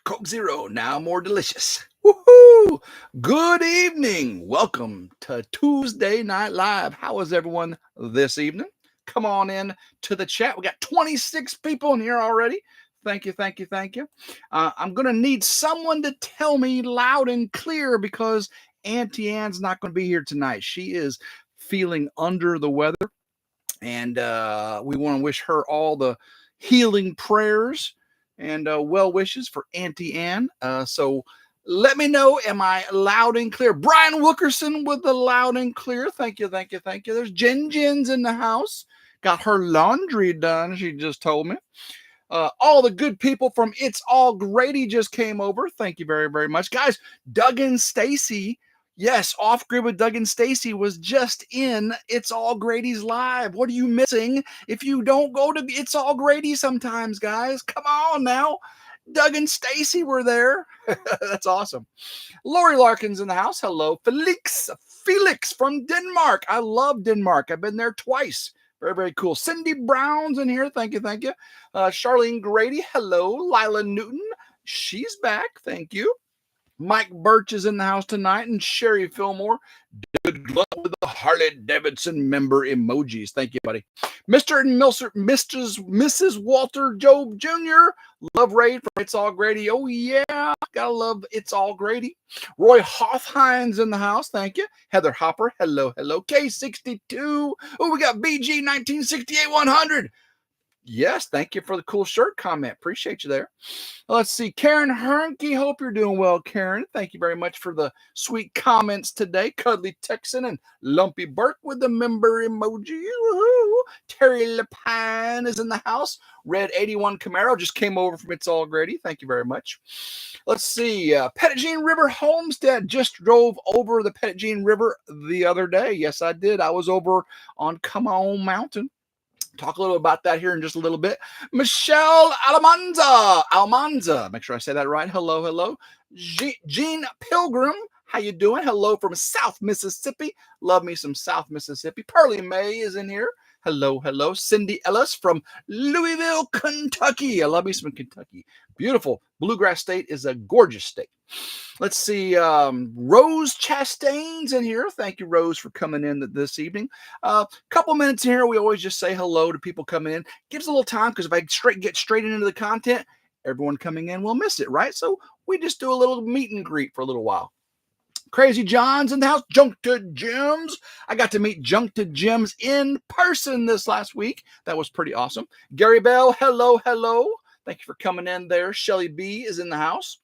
Coke Zero, now more delicious. Woohoo! Good evening. Welcome to Tuesday Night Live. How is everyone this evening? Come on in to the chat. We got 26 people in here already. Thank you, thank you, thank you. I'm going to need someone to tell me loud and clear because Auntie Anne's not going to be here tonight. She is feeling under the weather, and we want to wish her all the healing prayers and well wishes for Auntie Anne. So let me know, am I loud and clear? Brian Wilkerson with the loud and clear. Thank you, thank you, thank you. There's Jen's in the house. Got her laundry done, she just told me. All the good people from It's All Grady just came over. Thank you very, very much. Guys, Doug and Stacy. Yes, Off Grid with Doug and Stacy was just in It's All Grady's live. What are you missing if you don't go to It's All Grady sometimes, guys? Come on now. Doug and Stacy were there. That's awesome. Lori Larkin's in the house. Hello. Felix from Denmark. I love Denmark. I've been there twice. Very, very cool. Cindy Brown's in here. Thank you, thank you. Charlene Grady. Hello. Lila Newton. She's back. Thank you. Mike Birch is in the house tonight, and Sherry Fillmore. Good luck with the Harley Davidson member emojis. Thank you, buddy. Mr. and Mrs. Walter Job Jr. Love Ray from It's All Grady. Oh, yeah. Gotta love It's All Grady. Roy Hoffhein's in the house. Thank you. Heather Hopper. Hello, hello. K62. Oh, we got BG 1968 100. Yes, thank you for the cool shirt comment. Appreciate you there. Let's see. Karen Hernke. Hope you're doing well, Karen. Thank you very much for the sweet comments today. Cuddly Texan and Lumpy Burke with the member emoji. Woo-hoo. Terry Lepine is in the house. Red 81 Camaro just came over from It's All Grady. Thank you very much. Let's see. Pettigene River Homestead just drove over the Pettigene River the other day. Yes, I did. I was over on Come On Mountain. Talk a little about that here in just a little bit. Michelle Almanza. Make sure I say that right. Hello, hello. Jean Pilgrim. How you doing? Hello from South Mississippi. Love me some South Mississippi. Pearly May is in here. Hello, hello. Cindy Ellis from Louisville, Kentucky. I love me some Kentucky. Beautiful. Bluegrass State is a gorgeous state. Let's see. Rose Chastain's in here. Thank you, Rose, for coming in this evening. Couple minutes here. We always just say hello to people coming in. Gives a little time because if I get straight into the content, everyone coming in will miss it, right? So we just do a little meet and greet for a little while. Crazy John's in the house. Junked Gems. I got to meet Junked Gems in person this last week. That was pretty awesome. Gary Bell, hello, hello. Thank you for coming in there. Shelly B is in the house.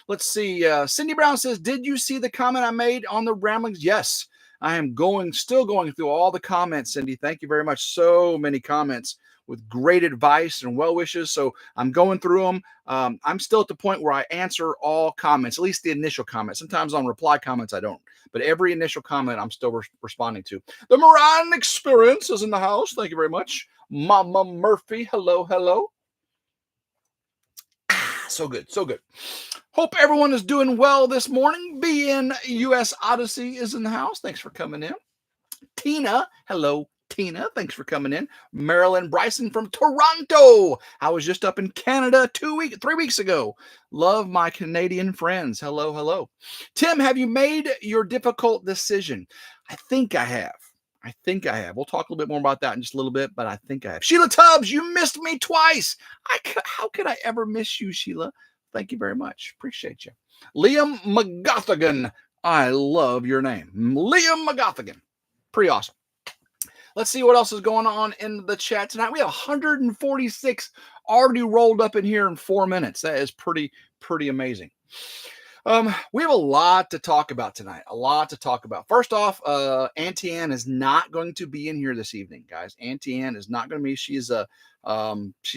Let's see. Cindy Brown says, did you see the comment I made on the Ramblings? Yes, I am still going through all the comments, Cindy. Thank you very much. So many comments with great advice and well wishes. So I'm going through them. I'm still at the point where I answer all comments, at least the initial comments. Sometimes on reply comments, I don't. But every initial comment, I'm still responding to. The Moran Experience is in the house. Thank you very much. Mama Murphy, hello, hello. So good, so good. Hope everyone is doing well this morning. BN US Odyssey is in the house. Thanks for coming in. Tina, hello, Tina. Thanks for coming in. Marilyn Bryson from Toronto. I was just up in Canada 3 weeks ago. Love my Canadian friends. Hello, hello. Tim, have you made your difficult decision? I think I have. We'll talk a little bit more about that in just a little bit, but I think I have. Sheila Tubbs, you missed me twice. How could I ever miss you, Sheila? Thank you very much. Appreciate you. Liam McGothigan. I love your name. Liam McGothigan. Pretty awesome. Let's see what else is going on in the chat tonight. We have 146 already rolled up in here in 4 minutes. That is pretty amazing. We have a lot to talk about tonight. First off, Auntie Anne is not going to be in here this evening, guys. Auntie Anne is not going to be. She's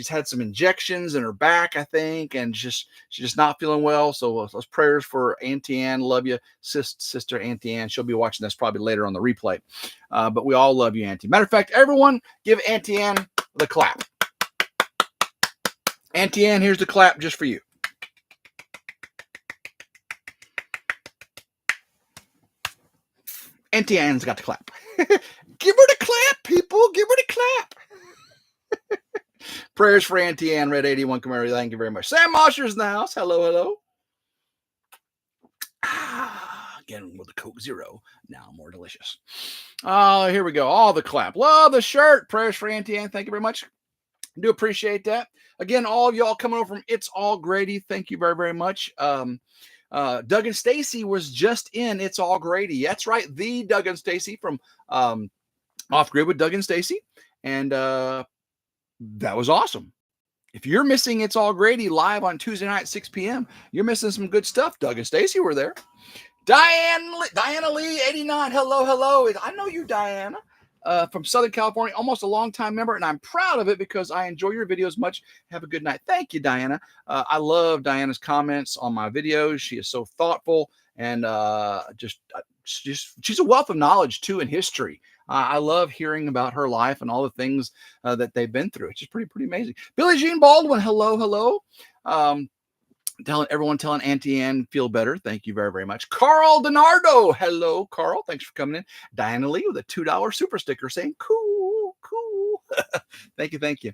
had some injections in her back, I think, and she's just not feeling well. So those prayers for Auntie Anne. Love you, sister Auntie Anne. She'll be watching this probably later on the replay. But we all love you, Auntie. Matter of fact, everyone give Auntie Anne the clap. Auntie Anne, here's the clap just for you. Auntie Anne's got the clap. Give her the clap, people. Give her the clap. Prayers for Auntie Ann, Red 81 Camaro. Thank you very much. Sam Mosher's in the house. Hello, hello. Again with the Coke Zero. Now more delicious. Here we go. All the clap. Love the shirt. Prayers for Auntie Ann. Thank you very much. Do appreciate that. Again, all of y'all coming over from It's All Grady. Thank you very, very much. Doug and Stacy was just in It's All Grady. That's right. The Doug and Stacy from Off Grid with Doug and Stacy. And that was awesome. If you're missing It's All Grady live on Tuesday night at 6 p.m., you're missing some good stuff. Doug and Stacy were there. Diana Lee, 89. Hello, hello. I know you, Diana, from Southern California, almost a long-time member, and I'm proud of it because I enjoy your videos much. Have a good night. Thank you, Diana. I love Diana's comments on my videos. She is so thoughtful and she's a wealth of knowledge, too, in history. I love hearing about her life and all the things that they've been through. It's just pretty amazing. Billie Jean Baldwin, hello, hello. Telling Auntie Ann feel better. Thank you very, very much. Carl DiNardo. Hello, Carl. Thanks for coming in. Diana Lee with a $2 super sticker saying, cool, cool. Thank you.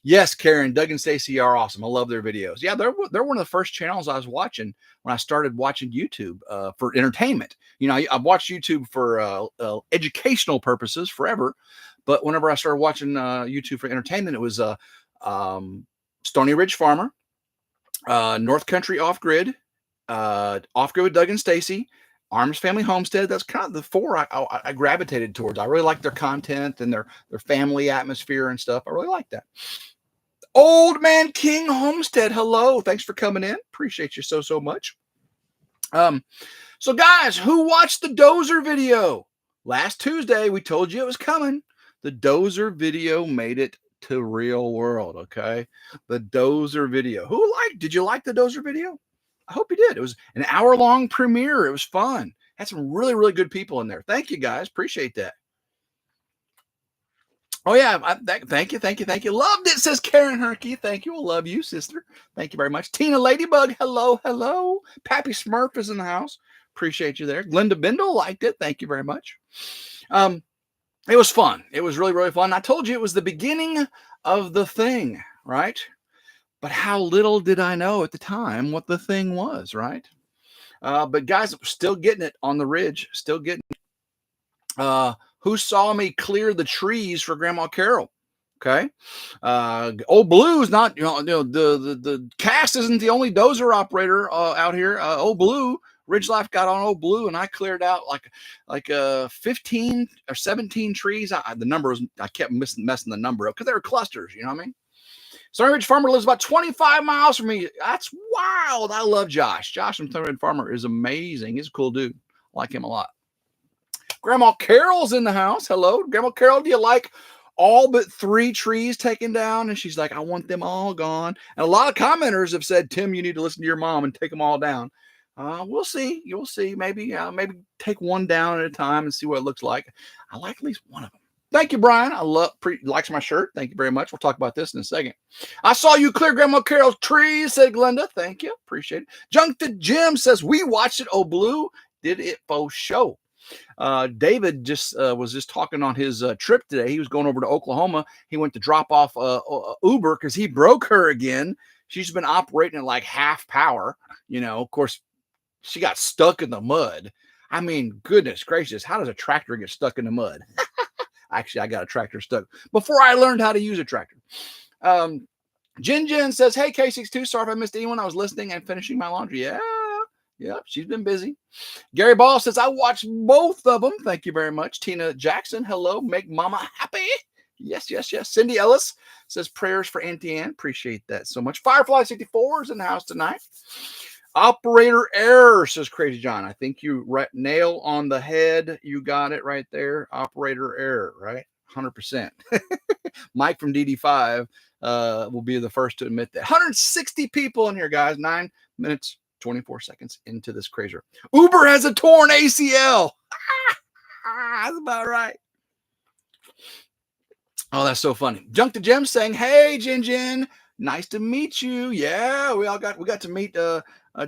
Yes, Karen, Doug and Stacy are awesome. I love their videos. Yeah, they're one of the first channels I was watching when I started watching YouTube for entertainment. You know, I've watched YouTube for educational purposes forever. But whenever I started watching YouTube for entertainment, it was Stony Ridge Farmer, North Country Off Grid with Doug and Stacy, Arms Family Homestead. That's kind of the four I gravitated towards. I really like their content and their family atmosphere and stuff. I really like that. Old Man King Homestead. Hello. Thanks for coming in. Appreciate you so much. So guys, who watched the Dozer video? Last Tuesday, we told you it was coming. The Dozer video made it to real world. Okay. The Dozer video. Did you like the Dozer video? I hope you did. It was an hour-long premiere. It was fun. Had some really good people in there. Thank you guys. Appreciate that. Oh yeah. Thank you. Loved it, says Karen Herky. Thank you. I love you, sister. Thank you very much. Tina Ladybug. Hello. Pappy Smurf is in the house. Appreciate you there. Glenda Bindle liked it. Thank you very much. It was fun. It was really fun. I told you it was the beginning of the thing, right? But how little did I know at the time what the thing was, right? But guys, still getting it on the ridge. Still getting it. Who saw me clear the trees for Grandma Carol? Okay. Old Blue's not, the cast isn't the only dozer operator out here. Old Blue, RidgeLife got on Old Blue, and I cleared out like 15 or 17 trees. The numbers, I kept messing the number up because they were clusters. You know what I mean? Stony Ridge Farmer lives about 25 miles from me. That's wild. I love Josh. Josh from Stony Ridge Farmer is amazing. He's a cool dude. I like him a lot. Grandma Carol's in the house. Hello, Grandma Carol. Do you like all but 3 trees taken down? And she's like, I want them all gone. And a lot of commenters have said, Tim, you need to listen to your mom and take them all down. We'll see. You'll see. Maybe take one down at a time and see what it looks like. I like at least one of them. Thank you, Brian. Likes my shirt. Thank you very much. We'll talk about this in a second. I saw you clear Grandma Carol's trees, said Glenda. Thank you. Appreciate it. Junk to Jim says, we watched it. Oh, Blue did it for show. David was just talking on his trip today. He was going over to Oklahoma. He went to drop off Uber because he broke her again. She's been operating at like half power. Of course, she got stuck in the mud. I mean, goodness gracious, how does a tractor get stuck in the mud? Actually, I got a tractor stuck before I learned how to use a tractor. Jen says, hey, K62, sorry if I missed anyone. I was listening and finishing my laundry. Yeah, she's been busy. Gary Ball says, I watched both of them. Thank you very much. Tina Jackson, hello. Make mama happy. Yes. Cindy Ellis says, prayers for Auntie Ann. Appreciate that so much. Firefly 64 is in the house tonight. Operator error, says Crazy John. I think you nail on the head. You got it right there. Operator error, right? 100%. Mike from DD5 will be the first to admit that. 160 people in here, guys. 9 minutes, 24 seconds into this crazier. Uber has a torn ACL. That's about right. Oh, that's so funny. Junk to Jem saying, hey, Jen, nice to meet you. Yeah, we got to meet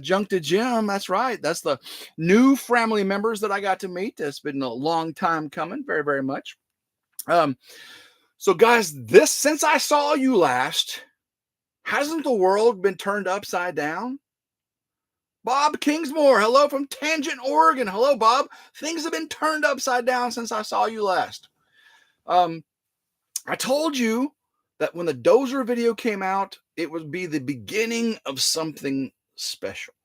Junk to Jim. That's right. That's the new family members that I got to meet. It's been a long time coming. Very, very much. So guys, since I saw you last, hasn't the world been turned upside down? Bob Kingsmore, hello from Tangent, Oregon. Hello, Bob. Things have been turned upside down since I saw you last. I told you that when the Dozer video came out, it would be the beginning of something special.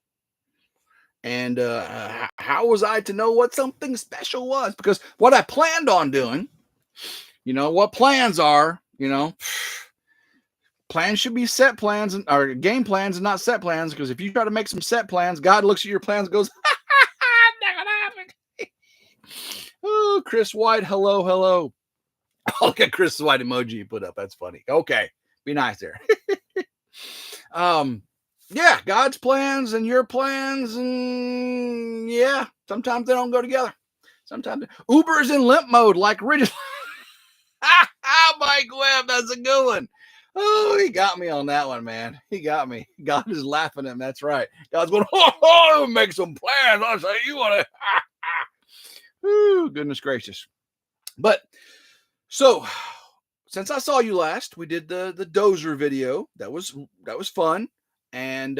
And how was I to know what something special was? Because what I planned on doing, you know what plans are, plans should be set plans or game plans and not set plans. Because if you try to make some set plans, God looks at your plans and goes, not gonna happen. Oh, Chris White, hello, hello. Look at Chris White emoji you put up. That's funny. Okay, be nice there. Yeah, God's plans and your plans, and yeah, sometimes they don't go together. Sometimes Uber's in limp mode, like RidgeLife. Mike Webb, that's a good one. Oh, he got me on that one, man. He got me. God is laughing at him. That's right. God's going, oh, make some plans. I'll say you want to. Ooh, goodness gracious. But so since I saw you last, we did the Dozer video. That was fun. And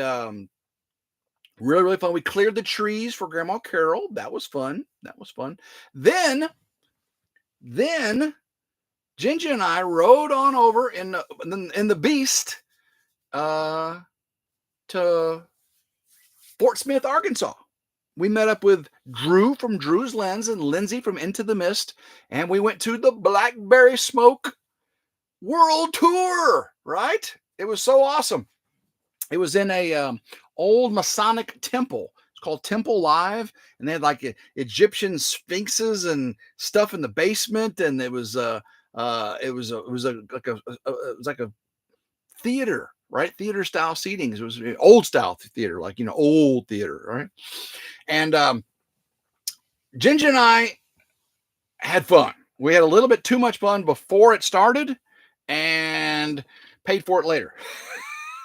really, really fun. We cleared the trees for Grandma Carol. That was fun. Then Ginger and I rode on over in the Beast to Fort Smith, Arkansas. We met up with Drew from Drew's Lens and Lindsay from Into the Mist, and we went to the Blackberry Smoke World Tour, right? It was so awesome. It was in a old Masonic temple. It's called Temple Live, and they had like Egyptian sphinxes and stuff in the basement, and it was like a theater, right? Theater style seating. It was old style theater, like old theater, right? And Ginger and I had fun. We had a little bit too much fun before it started, and paid for it later.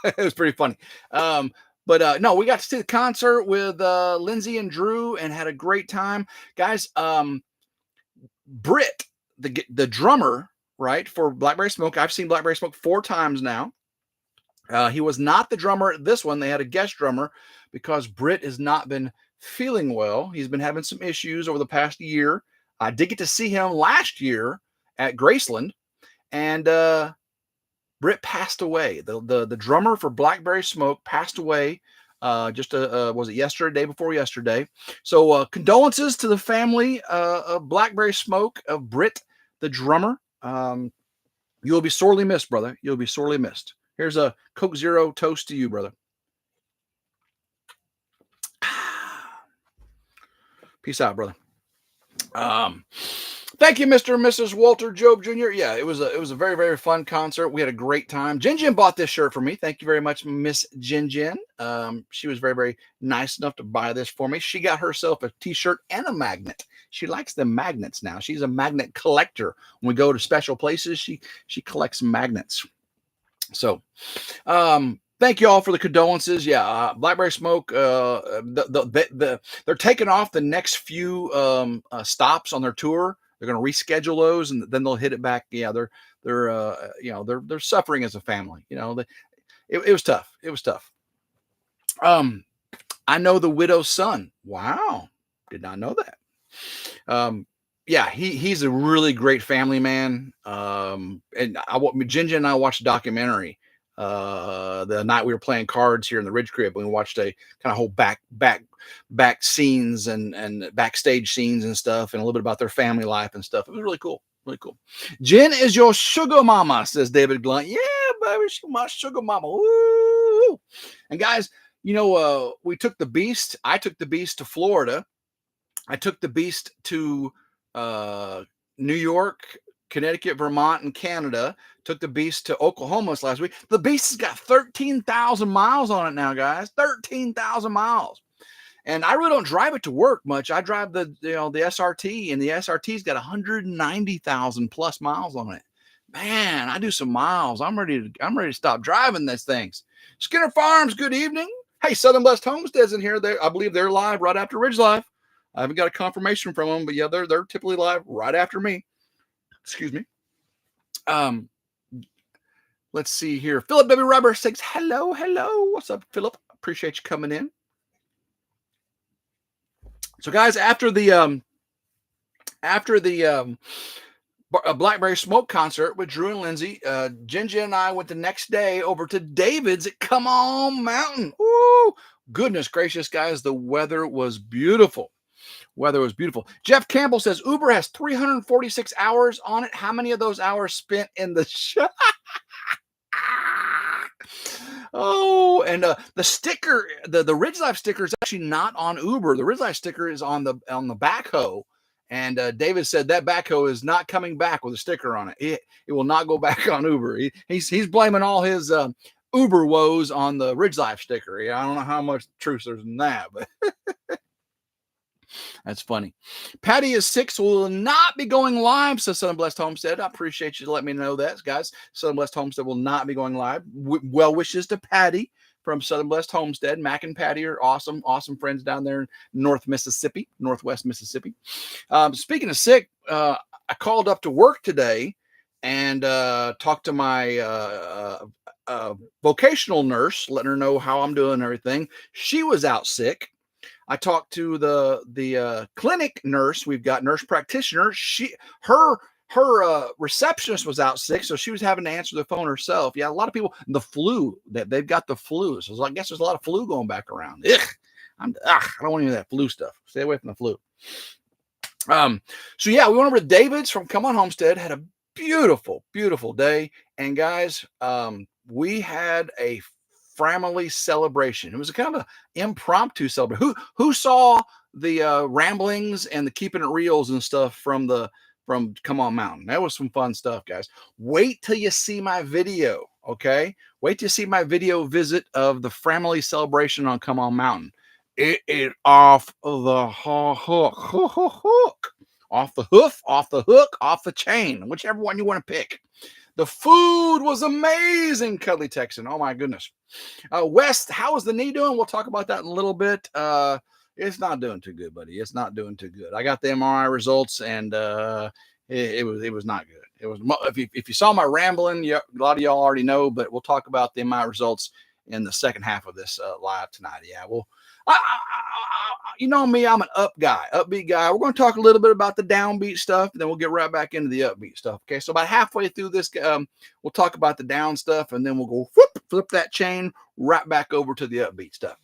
It was pretty funny. But no, we got to see the concert with Lindsay and Drew and had a great time. Guys, Britt, the drummer, right, for Blackberry Smoke. I've seen Blackberry Smoke 4 times now. He was not the drummer at this one. They had a guest drummer because Britt has not been feeling well. He's been having some issues over the past year. I did get to see him last year at Graceland, and Britt passed away. The drummer for Blackberry Smoke passed away was it yesterday, day before yesterday. So condolences to the family of Blackberry Smoke, of Britt, the drummer. You'll be sorely missed, brother. You'll be sorely missed. Here's a Coke Zero toast to you, brother. Peace out, brother. Thank you, Mr. and Mrs. Walter Job Jr. Yeah, it was a very, very fun concert. We had a great time. Jin Jin bought this shirt for me. Thank you very much, Miss Jin Jin. She was very, very nice enough to buy this for me. She got herself a t-shirt and a magnet. She likes the magnets now. She's a magnet collector. When we go to special places, she collects magnets. So, thank you all for the condolences. Yeah, Blackberry Smoke. They're taking off the next few stops on their tour. They're going to reschedule those, and then they'll hit it back. Yeah, they're suffering as a family. It was tough. It was tough. I know the widow's son. Wow, did not know that. Yeah, he's a really great family man. And Ginger and I watched a documentary the night we were playing cards here in the Ridge Crib. We watched a kind of whole back scenes and backstage scenes and stuff, and a little bit about their family life and stuff. It was really cool. Really cool. Jen is your sugar mama, says David Blunt. Yeah, baby, she's my sugar mama. Woo! And guys, we took the Beast. I took the Beast to Florida. I took the Beast to New York, Connecticut, Vermont, and Canada. Took the Beast to Oklahoma this last week. The Beast has got 13,000 miles on it now, guys. 13,000 miles. And I really don't drive it to work much. I drive the SRT, and the SRT's got 190,000 plus miles on it. Man, I do some miles. I'm ready to stop driving these things. Skinner Farms, good evening. Hey, Southern Blessed Homesteads in here. I believe they're live right after Ridge Life. I haven't got a confirmation from them, but yeah, they're typically live right after me. Excuse me. Um, let's see here. Philip W. Rubber says, hello, hello. What's up, Philip? Appreciate you coming in. So, guys, after the Blackberry Smoke concert with Drew and Lindsay, Ginger and I went the next day over to David's at Come On Mountain. Ooh, goodness gracious, guys, the weather was beautiful. Weather was beautiful. Jeff Campbell says Uber has 346 hours on it. How many of those hours spent in the show? Oh, and the sticker, the RidgeLife sticker is actually not on Uber. The RidgeLife sticker is on the backhoe. And David said that backhoe is not coming back with a sticker on it. It will not go back on Uber. He's blaming all his Uber woes on the RidgeLife sticker. Yeah, I don't know how much truth there's in that, but that's funny. Patty is 6, will not be going live, says Southern Blessed Homestead. I appreciate you to let me know that, guys. Southern Blessed Homestead will not be going live. Well wishes to Patty from Southern Blessed Homestead. Mac and Patty are awesome, awesome friends down there in Northwest Mississippi. Speaking of sick, I called up to work today and talked to my vocational nurse, letting her know how I'm doing and everything. She was out sick. I talked to the clinic nurse. We've got nurse practitioner. Her receptionist was out sick, so she was having to answer the phone herself. Yeah, a lot of people, the flu, that they've got the flu. So I guess there's a lot of flu going back around. I don't want any of that flu stuff. Stay away from the flu. So yeah, we went over to David's from Come On Homestead, had a beautiful, beautiful day. And guys, we had a family celebration. It was a kind of an impromptu celebration. Who saw the ramblings and the keeping it reals and stuff from Come On Mountain? That was some fun stuff, guys. Wait till you see my video, okay? Wait till you see my video visit of the family celebration on Come On Mountain. It is off the hook, off the hoof, off the hook, off the chain, whichever one you want to pick. The food was amazing, Cuddly Texan. Oh my goodness. West, how is the knee doing? We'll talk about that in a little bit. It's not doing too good, buddy. It's not doing too good. I got the MRI results, and it was not good. It was if you saw my rambling, a lot of y'all already know, but we'll talk about the MRI results in the second half of this live tonight. Yeah, well, you know me, I'm an upbeat guy. We're going to talk a little bit about the downbeat stuff, and then we'll get right back into the upbeat stuff. Okay, so about halfway through this, we'll talk about the down stuff, and then we'll go flip that chain right back over to the upbeat stuff.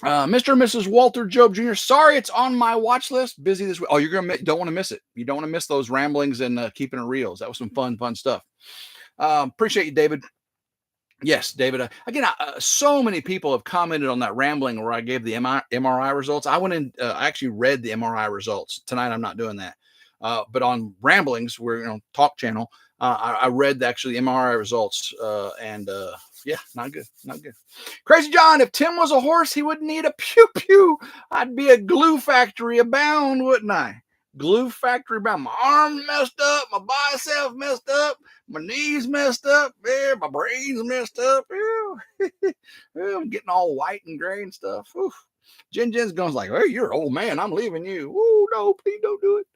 Mr. and Mrs. Walter Job Jr., sorry it's on my watch list. Busy this week. Oh, don't want to miss it. You don't want to miss those ramblings and keeping it reals. That was some fun stuff. Appreciate you, David. Yes, David. Again, so many people have commented on that rambling where I gave the MRI results. I went in, I actually read the MRI results. Tonight, I'm not doing that. But on ramblings, we're talk channel, I read actually the MRI results, and yeah, not good. Crazy John, if Tim was a horse, he would need a pew. I'd be a glue factory abound, wouldn't I? Glue factory bound. My arms messed up, my biceps messed up, my knees messed up, yeah, my brain's messed up. I'm getting all white and gray and stuff. Oof. Jen's going like, hey, you're an old man. I'm leaving you. Oh, no, please don't do it.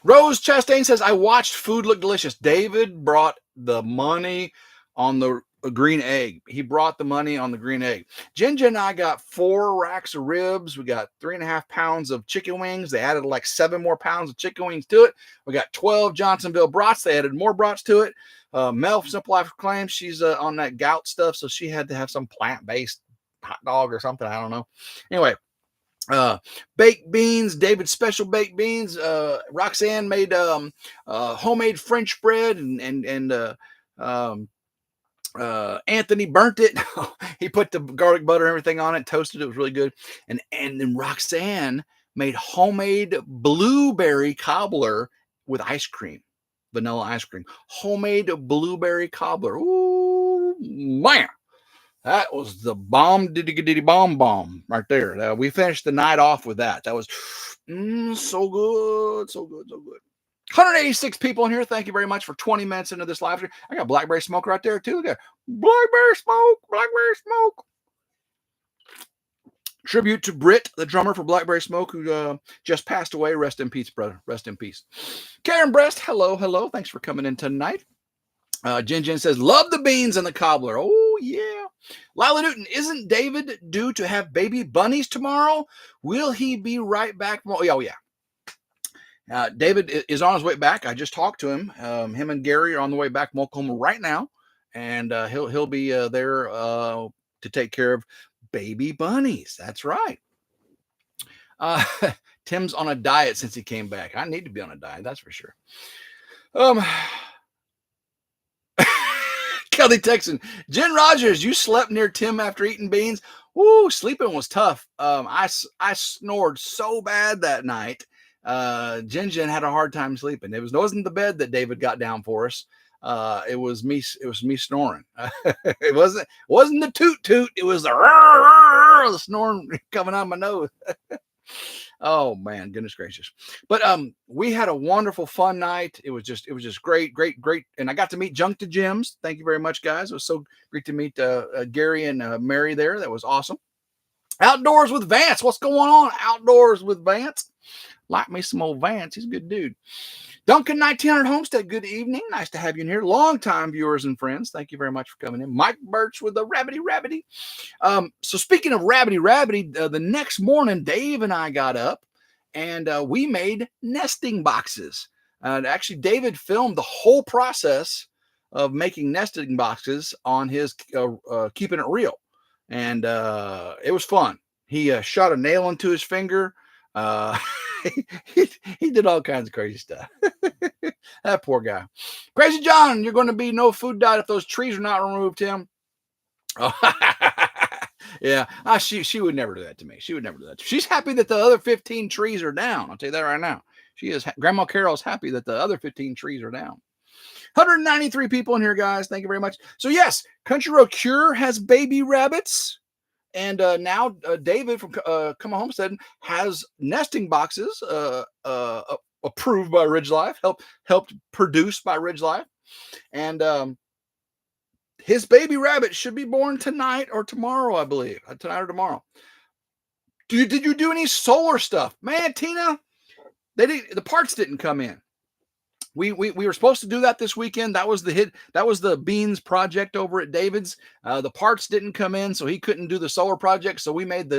Rose Chastain says, I watched Food Look Delicious. David brought the money on the green egg. He brought the money on the green egg. Ginger and I got 4 racks of ribs. We got 3.5 pounds of chicken wings. They added like 7 more pounds of chicken wings to it. We got 12 Johnsonville brats. They added more brats to it. Mel from Simple Life claims she's on that gout stuff, so she had to have some plant-based hot dog or something. I don't know. Anyway, baked beans, David's special baked beans. Roxanne made homemade French bread, and Anthony burnt it. He put the garlic butter and everything on it, toasted it. It was really good. And then Roxanne made homemade blueberry cobbler with ice cream, vanilla ice cream. Homemade blueberry cobbler. Ooh, man. That was the bomb right there. We finished the night off with that. That was so good. 186 people in here. Thank you very much for 20 minutes into this live stream. I got blackberry smoke right there too. Look at blackberry smoke. Tribute to Britt, the drummer for Blackberry Smoke, who just passed away. Rest in peace, brother. Rest in peace. Karen Breast, hello, hello. Thanks for coming in tonight. Jen says, love the beans and the cobbler. Oh, yeah. Lila Newton, isn't David due to have baby bunnies tomorrow? Will he be right back? Oh, yeah. David is on his way back. I just talked to him. Him and Gary are on the way back from Oklahoma right now. And he'll be there to take care of baby bunnies. That's right. Tim's on a diet since he came back. I need to be on a diet, that's for sure. Kelly Texan, Jen Rogers, you slept near Tim after eating beans. Woo, sleeping was tough. I snored so bad that night. Jen had a hard time sleeping. It wasn't the bed that David got down for us. It was me snoring. It wasn't the toot toot. It was the snoring coming out of my nose. Oh man, goodness gracious. But we had a wonderful fun night. It was just great. And I got to meet Junk to Gems. Thank you very much, guys. It was so great to meet Gary and Mary there. That was awesome. Outdoors with Vance. What's going on? Outdoors with Vance. Like me some old Vance. He's a good dude. Duncan 1900 Homestead, good evening. Nice to have you in here. Long-time viewers and friends. Thank you very much for coming in. Mike Birch with the Rabbity. So speaking of Rabbity, the next morning, Dave and I got up and we made nesting boxes. Actually, David filmed the whole process of making nesting boxes on his Keeping It Real. And it was fun. He shot a nail into his finger. He did all kinds of crazy stuff. That poor guy. Crazy John, you're going to be no food diet if those trees are not removed, Tim. Oh, yeah. She would never do that to me. She would never do that. She's happy that the other 15 trees are down. I'll tell you that right now. She is. Grandma Carol's happy that the other 15 trees are down. 193 people in here, guys. Thank you very much. So yes, Country Road Cure has baby rabbits. And now David from Come On Homestead has nesting boxes approved by RidgeLife, helped produce by RidgeLife. And his baby rabbit should be born tonight or tomorrow, I believe. Tonight or tomorrow. Did you do any solar stuff? Man, Tina, the parts didn't come in. We were supposed to do that this weekend. That was the hit. That was the beans project over at David's. The parts didn't come in, so he couldn't do the solar project. So we made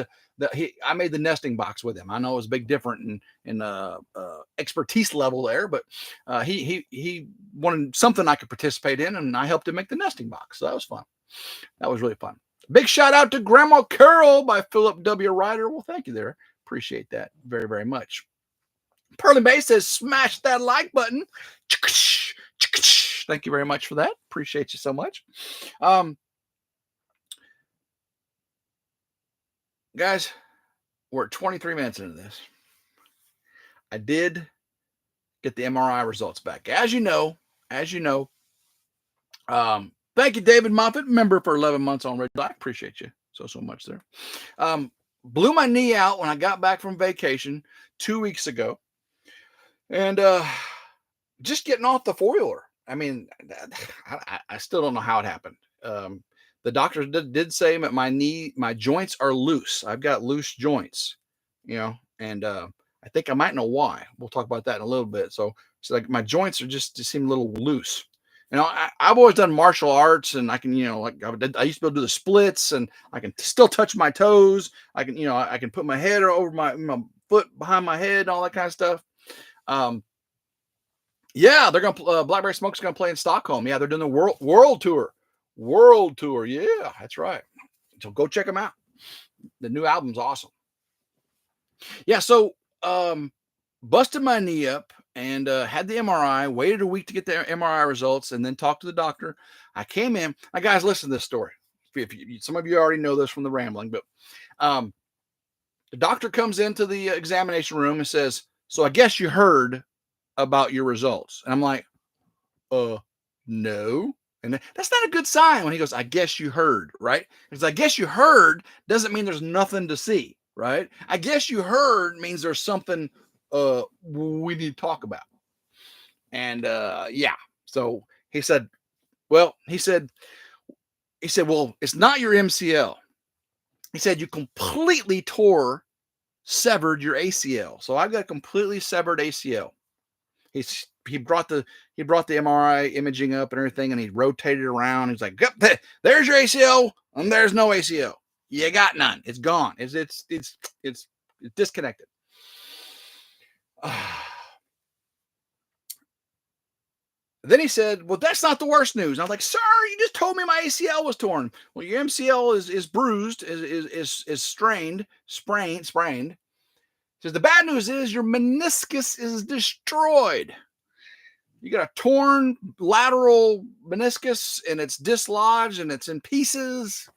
I made the nesting box with him. I know it was a big different in expertise level there, but he wanted something I could participate in, and I helped him make the nesting box. So that was fun. That was really fun. Big shout out to Grandma Carol by Philip W. Ryder. Well, thank you there. Appreciate that very, very much. Pearly Bay says, smash that like button. Thank you very much for that. Appreciate you so much. Guys, we're at 23 minutes into this. I did get the MRI results back. As you know, thank you, David Moffitt, member for 11 months on RidgeLife. Appreciate you so much there. Blew my knee out when I got back from vacation 2 weeks ago. And just getting off the four-wheeler. I mean, I still don't know how it happened. The doctor did say that my joints are loose. I've got loose joints, and I think I might know why. We'll talk about that in a little bit. So like my joints just seem a little loose. I've always done martial arts, and I can, I used to be able to do the splits, and I can still touch my toes. I can put my head over my foot behind my head and all that kind of stuff. Yeah, they're gonna Blackberry Smoke's gonna play in Stockholm. Yeah, they're doing the world tour. Yeah, that's right. So go check them out. The new album's awesome. Yeah, so busted my knee up and had the MRI. Waited a week to get the MRI results, and then talked to the doctor. I came in. Now, guys, listen to this story. Some of you already know this from the rambling, but the doctor comes into the examination room and says, "So I guess you heard about your results." And I'm like, no. And that's not a good sign when he goes, "I guess you heard," right? Because I guess you heard doesn't mean there's nothing to see, right? I guess you heard means there's something we need to talk about. And yeah. So he said, well, it's not your MCL. he said you completely severed your ACL. So I've got a completely severed ACL. He brought the MRI imaging up and everything, and he rotated around. He's like, yep, there's your ACL, and there's no ACL. You got none. It's gone. It's disconnected. Then he said, well, that's not the worst news. And I was like, sir, you just told me my ACL was torn. Well, your MCL is bruised, is sprained. He says, the bad news is your meniscus is destroyed. You got a torn lateral meniscus, and it's dislodged, and it's in pieces.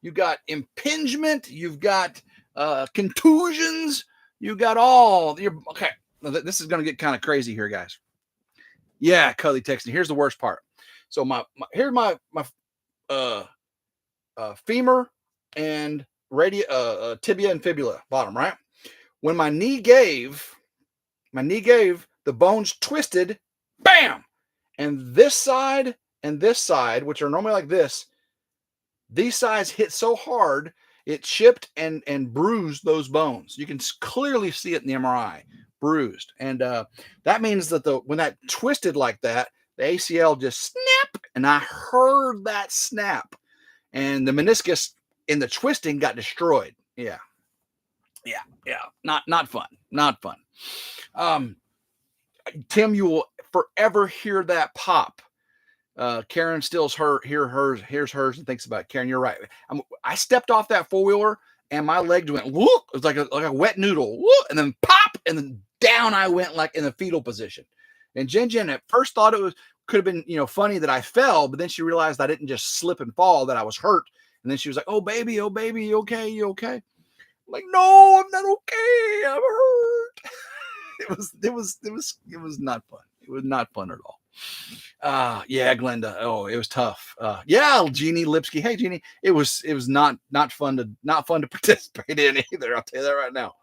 You got impingement. You've got contusions. You got all your, okay. This is going to get kind of crazy here, guys. Yeah, Cully texting. Here's the worst part. So here's my femur and tibia and fibula bottom, right? When my knee gave, the bones twisted, bam! And this side, which are normally like this, these sides hit so hard, it chipped and bruised those bones. You can clearly see it in the MRI. Bruised, and that means that when that twisted like that, the ACL just snapped, and I heard that snap, and the meniscus in the twisting got destroyed. Yeah, not fun. Tim, you will forever hear that pop. Karen still's hears hers and thinks about it. Karen, you're right. I stepped off that four-wheeler and my legs went whoop. It was like a wet noodle, whoop, and then pop, and then down I went like in the fetal position. And Jen at first thought it could have been funny that I fell, but then she realized I didn't just slip and fall, that I was hurt. And then she was like, "Oh baby, you okay? You okay?" I'm like, "No, I'm not okay. I'm hurt." It was not fun. It was not fun at all. Yeah, Glenda. Oh, it was tough. Yeah, Jeannie Lipsky. Hey, Jeannie. It was not fun to participate in either. I'll tell you that right now.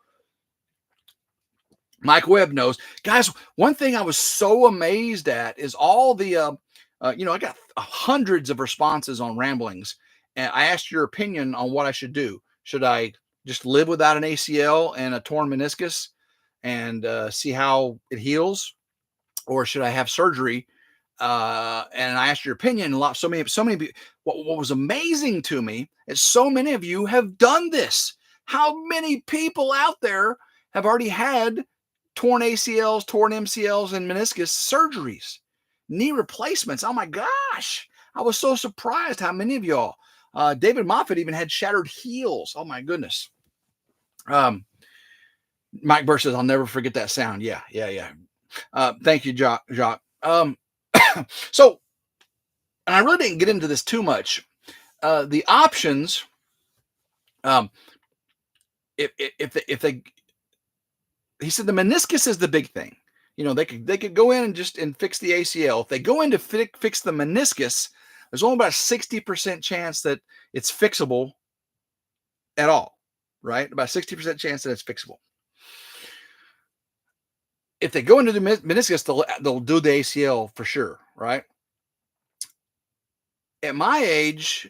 Mike Webb knows, guys. One thing I was so amazed at is all the, I got hundreds of responses on Ramblings, and I asked your opinion on what I should do. Should I just live without an ACL and a torn meniscus and see how it heals, or should I have surgery? And I asked your opinion. So many. What was amazing to me is so many of you have done this. How many people out there have already had torn ACLs, torn MCLs, and meniscus surgeries, knee replacements? Oh my gosh. I was so surprised how many of y'all. David Moffitt even had shattered heels. Oh my goodness. Mike Burr says, I'll never forget that sound. Yeah. Thank you, Jacques. So, and I really didn't get into this too much. The options, if they, he said the meniscus is the big thing. They could go in and fix the ACL. If they go in to fix the meniscus, there's only about a 60% chance that it's fixable at all, right? About a 60% chance that it's fixable. If they go into the meniscus, they'll do the ACL for sure, right? At my age,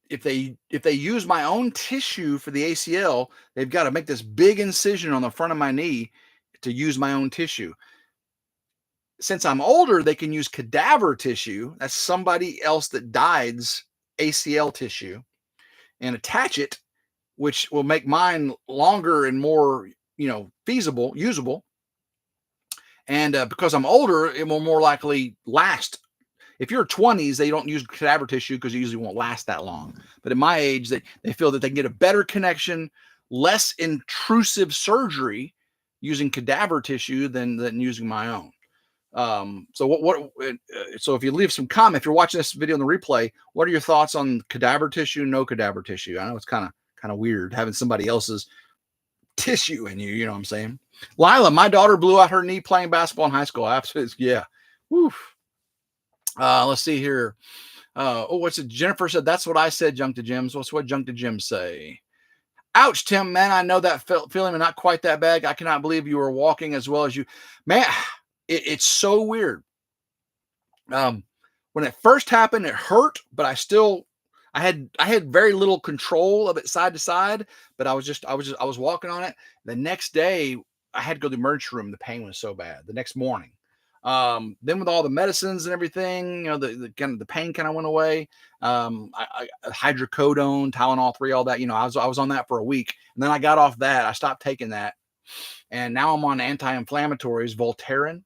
if they use my own tissue for the ACL, they've got to make this big incision on the front of my knee to use my own tissue. Since I'm older, they can use cadaver tissue. That's somebody else that died's ACL tissue, and attach it, which will make mine longer and more, feasible, usable. And because I'm older, it will more likely last. If you're 20s, they don't use cadaver tissue because it usually won't last that long. But at my age, they feel that they can get a better connection, less intrusive surgery using cadaver tissue than using my own. So if you leave some comment, if you're watching this video on the replay, what are your thoughts on cadaver tissue, no cadaver tissue? I know it's kind of weird having somebody else's tissue in you. You know what I'm saying? Lila, my daughter blew out her knee playing basketball in high school. Absolutely. Yeah. Woof. Let's see here. What's it? Jennifer said, that's what I said, Junk to Jims. What's what Junk to Jims say? Ouch, Tim, man. I know that feeling, but not quite that bad. I cannot believe you were walking as well as you. Man, it's so weird. When it first happened, it hurt, but I still I had very little control of it side to side, but I was walking on it. The next day, I had to go to the emergency room. The pain was so bad. The next morning, then with all the medicines and everything, the kind of the pain kind of went away. Hydrocodone, Tylenol 3, all that. I was on that for a week, and then I got off that. I stopped taking that, and now I'm on anti-inflammatories, Voltaren.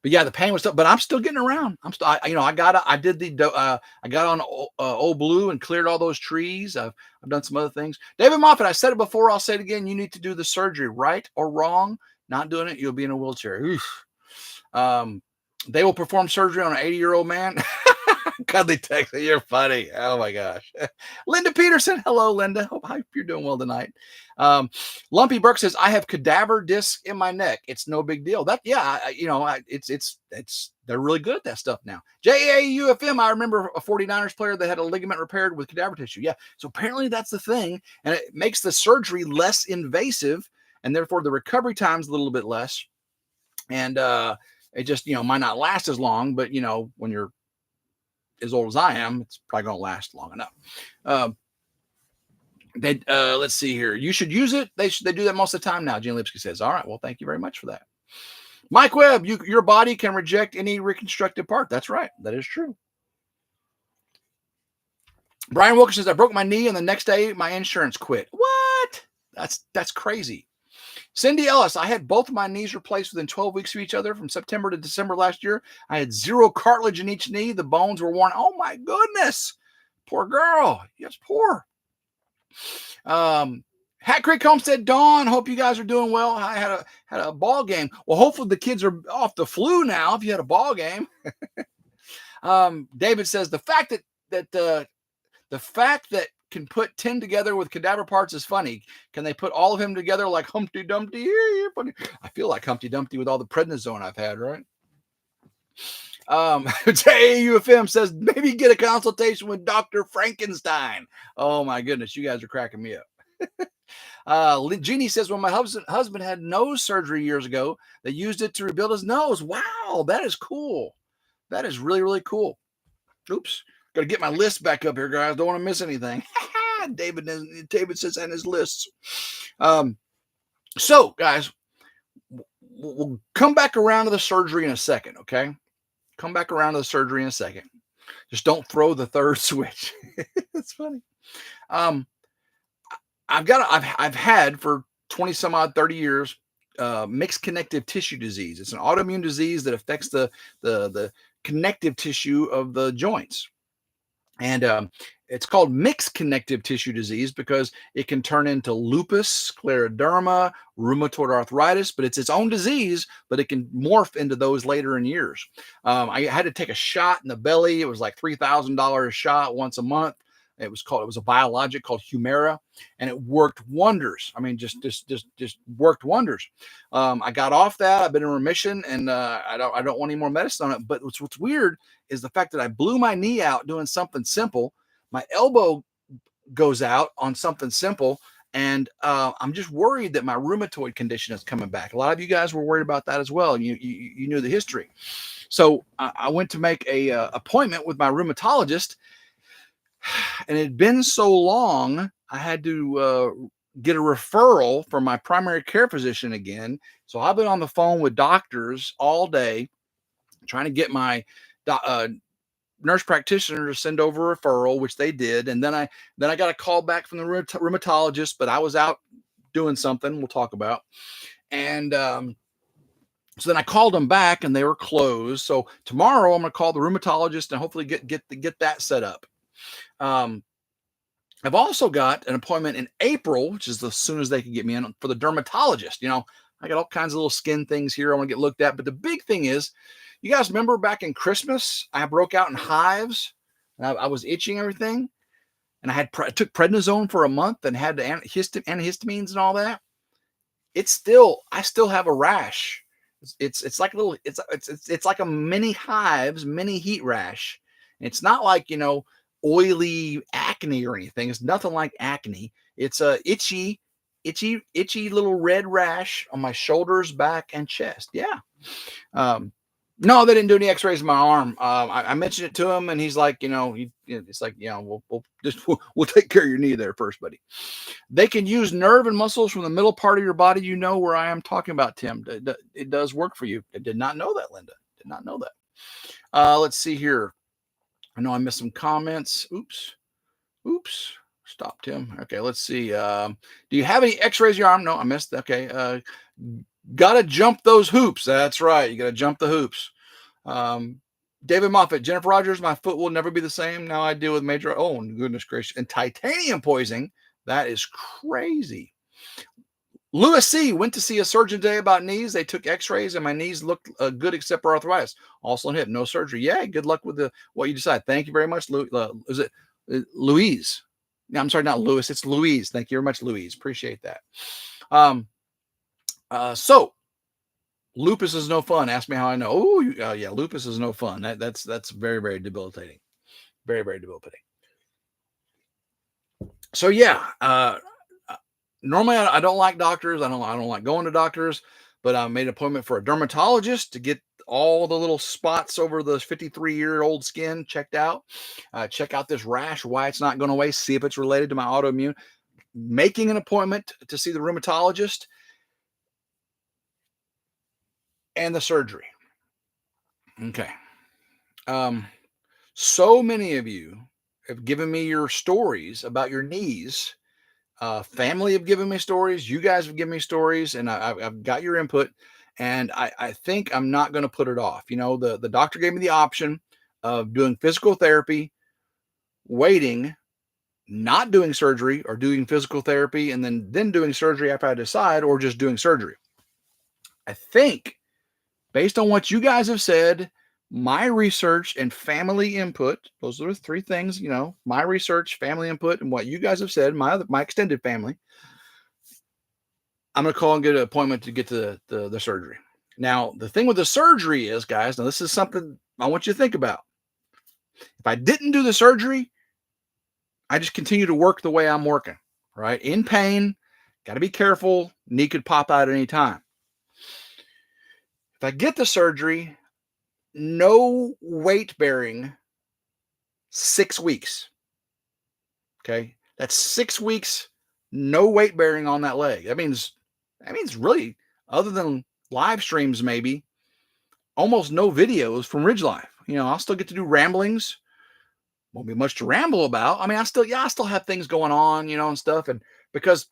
But yeah, the pain was still, but I'm still getting around. I got on Old Blue and cleared all those trees. I've done some other things. David Moffat, I said it before, I'll say it again. You need to do the surgery, right or wrong. Not doing it, you'll be in a wheelchair. Oof. They will perform surgery on an 80-year-old man. Cuddly text, you're funny. Oh my gosh. Linda Peterson. Hello, Linda. Hope you're doing well tonight. Lumpy Burke says, I have cadaver discs in my neck. It's no big deal. They're really good at that stuff now. JAUFM, I remember a 49ers player that had a ligament repaired with cadaver tissue. Yeah. So apparently that's the thing. And it makes the surgery less invasive, and therefore the recovery time's a little bit less. And it just, might not last as long, but when you're as old as I am, it's probably going to last long enough. Let's see here. You should use it. They do that most of the time now. Gene Lipsky says, all right, well, thank you very much for that. Mike Webb, your body can reject any reconstructed part. That's right. That is true. Brian Wilkins says, I broke my knee and the next day my insurance quit. What? That's crazy. Cindy Ellis, I had both of my knees replaced within 12 weeks of each other from September to December last year. I had 0 cartilage in each knee. The bones were worn. Oh my goodness. Poor girl. Yes, poor. Hat Creek Homestead, Dawn. Hope you guys are doing well. I had a ball game. Well, hopefully the kids are off the flu now if you had a ball game. David says the fact that can put 10 together with cadaver parts is funny. Can they put all of him together like Humpty Dumpty? I feel like Humpty Dumpty with all the prednisone I've had, right? JAUFM says maybe get a consultation with Dr. Frankenstein. Oh my goodness, you guys are cracking me up. Jeannie says, when my husband had nose surgery years ago, they used it to rebuild his nose. Wow, that is cool. That is really, really cool. Oops. Got to get my list back up here, guys. Don't want to miss anything. David says, and his lists. So, guys, we'll come back around to the surgery in a second, okay? Come back around to the surgery in a second. Just don't throw the third switch. It's funny. I've had for 20 some odd 30 years mixed connective tissue disease. It's an autoimmune disease that affects the connective tissue of the joints. And it's called mixed connective tissue disease because it can turn into lupus, scleroderma, rheumatoid arthritis, but it's its own disease, but it can morph into those later in years. I had to take a shot in the belly. It was like $3,000 a shot once a month. It was a biologic called Humira, and it worked wonders. I mean, just worked wonders. I got off that. I've been in remission, and I don't want any more medicine on it. But what's weird is the fact that I blew my knee out doing something simple. My elbow goes out on something simple, and I'm just worried that my rheumatoid condition is coming back. A lot of you guys were worried about that as well. You knew the history, so I went to make a appointment with my rheumatologist. And it had been so long, I had to get a referral from my primary care physician again. So I've been on the phone with doctors all day trying to get my nurse practitioner to send over a referral, which they did. And then I got a call back from the rheumatologist, but I was out doing something we'll talk about. And so then I called them back and they were closed. So tomorrow I'm going to call the rheumatologist and hopefully get that set up. I've also got an appointment in April, which is as soon as they can get me in, for the dermatologist. I got all kinds of little skin things here I want to get looked at. But the big thing is, you guys remember back in Christmas, I broke out in hives and I was itching everything. And I took prednisone for a month and had antihistamines and all that. I still have a rash. It's like it's like a mini hives, mini heat rash. It's not like, oily acne or anything. It's nothing like acne. It's a itchy little red rash on my shoulders, back, and chest. Yeah. No, they didn't do any X-rays in my arm. I mentioned it to him, and he's like, it's like, we'll take care of your knee there first, buddy. They can use nerve and muscles from the middle part of your body. You know where I am talking about, Tim. It does work for you. I did not know that, Linda. Did not know that. Let's see here. I know I missed some comments. Oops. Stop, Tim. Okay, let's see. Do you have any X-rays in your arm? No, I missed. Okay. Gotta jump those hoops. That's right. You gotta jump the hoops. David Moffat, Jennifer Rogers, my foot will never be the same. Now I deal with major, oh, goodness gracious, and titanium poisoning. That is crazy. Lewis C. went to see a surgeon today about knees. They took x-rays and my knees looked good except for arthritis. Also in hip, no surgery. Yeah, good luck with what you decide. Thank you very much. Is it Louise? No, I'm sorry, not Lewis. It's Louise. Thank you very much, Louise. Appreciate that. So lupus is no fun. Ask me how I know. Oh, yeah, lupus is no fun. That's very, very debilitating. Very, very debilitating. So yeah, normally I don't like doctors. I don't like going to doctors, but I made an appointment for a dermatologist to get all the little spots over the 53-year-old skin checked out. Check out this rash, why it's not going away, see if it's related to my autoimmune. Making an appointment to see the rheumatologist and the surgery. Okay. So many of you have given me your stories about your knees. Family have given me stories. You guys have given me stories, and I've got your input. And I think I'm not going to put it off. The doctor gave me the option of doing physical therapy, waiting, not doing surgery, or doing physical therapy and then doing surgery after I decide, or just doing surgery. I think, based on what you guys have said, my research and family input, those are the three things, my research, family input, and what you guys have said, my extended family, I'm going to call and get an appointment to get to the surgery. Now, the thing with the surgery is, guys, now this is something I want you to think about. If I didn't do the surgery, I just continue to work the way I'm working, right? In pain, got to be careful. Knee could pop out at any time. If I get the surgery, no weight bearing, 6 weeks. Okay. That's 6 weeks, no weight bearing on that leg. That means really, other than live streams, maybe almost no videos from RidgeLife. I'll still get to do ramblings. Won't be much to ramble about. I still have things going on, and stuff. And because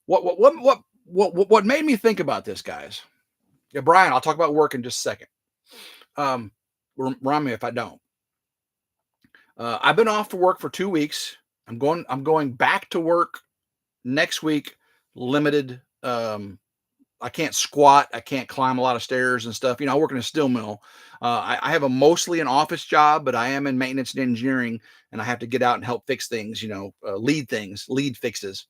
what made me think about this, guys? Yeah, Brian, I'll talk about work in just a second. Remind me if I don't. I've been off for work for 2 weeks. I'm going back to work next week. Limited. I can't squat. I can't climb a lot of stairs and stuff. I work in a steel mill. I have mostly an office job, but I am in maintenance and engineering, and I have to get out and help fix things, lead fixes.